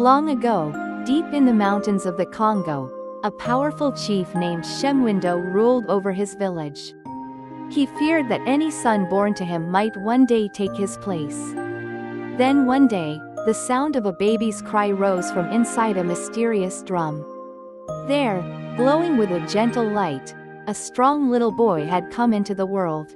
Long ago, deep in the mountains of the Congo, a powerful chief named Shemwindo ruled over his village. He feared that any son born to him might one day take his place. Then one day, the sound of a baby's cry rose from inside a mysterious drum. There, glowing with a gentle light, a strong little boy had come into the world.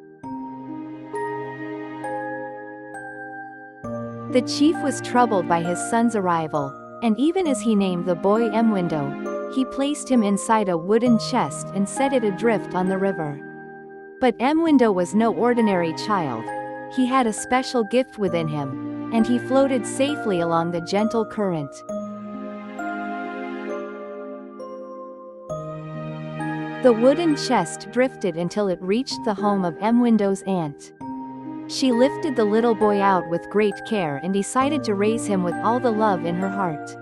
The chief was troubled by his son's arrival, and even as he named the boy Mwindo, he placed him inside a wooden chest and set it adrift on the river. But Mwindo was no ordinary child. He had a special gift within him, and he floated safely along the gentle current. The wooden chest drifted until it reached the home of Mwindo's aunt. She lifted the little boy out with great care and decided to raise him with all the love in her heart.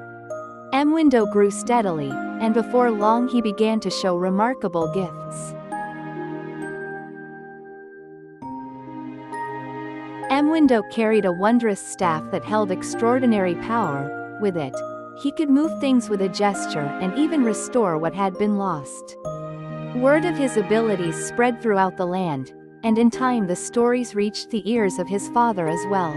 Mwindo grew steadily, and before long he began to show remarkable gifts. Mwindo carried a wondrous staff that held extraordinary power. With it, he could move things with a gesture and even restore what had been lost. Word of his abilities spread throughout the land, and in time the stories reached the ears of his father as well.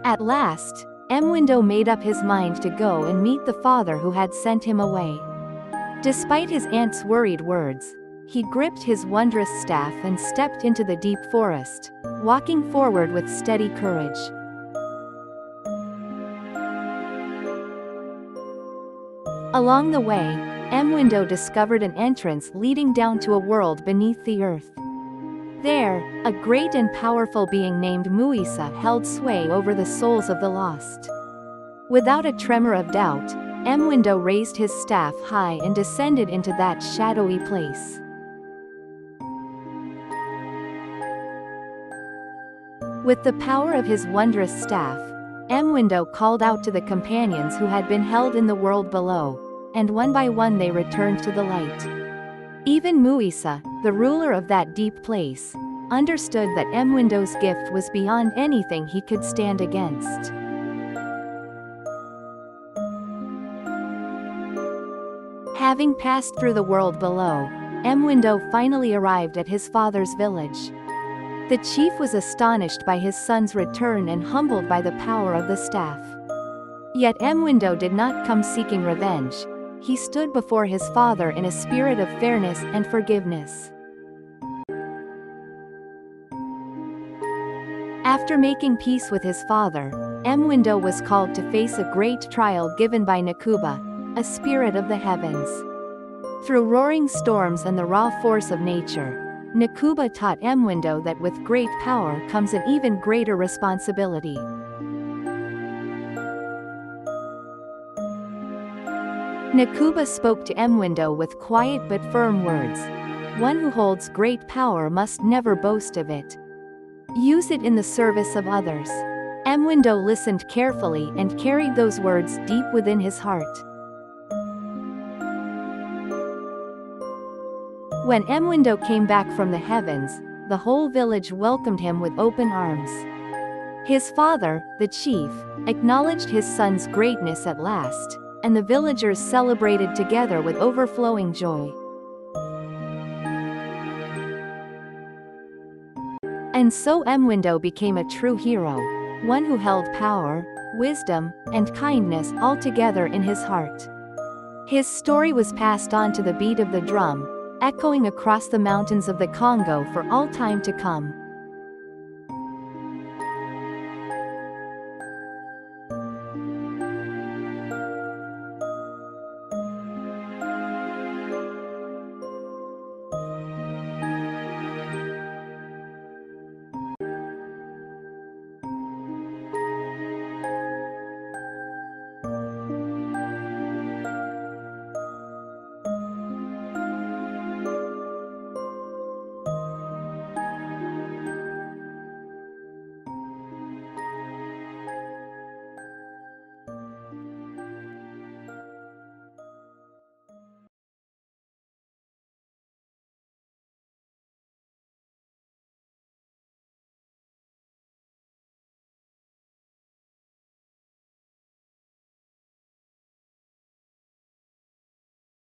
At last, Mwindo made up his mind to go and meet the father who had sent him away. Despite his aunt's worried words, he gripped his wondrous staff and stepped into the deep forest, walking forward with steady courage. Along the way, Mwindo discovered an entrance leading down to a world beneath the earth. There, a great and powerful being named Mwindo held sway over the souls of the lost. Without a tremor of doubt, Mwindo raised his staff high and descended into that shadowy place. With the power of his wondrous staff, Mwindo called out to the companions who had been held in the world below, and one by one they returned to the light. Even Mwindo, the ruler of that deep place, understood that Mwindo's gift was beyond anything he could stand against. Having passed through the world below, Mwindo finally arrived at his father's village. The chief was astonished by his son's return and humbled by the power of the staff. Yet Mwindo did not come seeking revenge. He stood before his father in a spirit of fairness and forgiveness. After making peace with his father, Mwindo was called to face a great trial given by Nakuba, a spirit of the heavens. Through roaring storms and the raw force of nature, Nakuba taught Mwindo that with great power comes an even greater responsibility. Nakuba spoke to Mwindo with quiet but firm words. One who holds great power must never boast of it. Use it in the service of others. Mwindo listened carefully and carried those words deep within his heart. When Mwindo came back from the heavens, the whole village welcomed him with open arms. His father, the chief, acknowledged his son's greatness at last, and the villagers celebrated together with overflowing joy. And so Mwindo became a true hero, one who held power, wisdom, and kindness all together in his heart. His story was passed on to the beat of the drum, echoing across the mountains of the Congo for all time to come.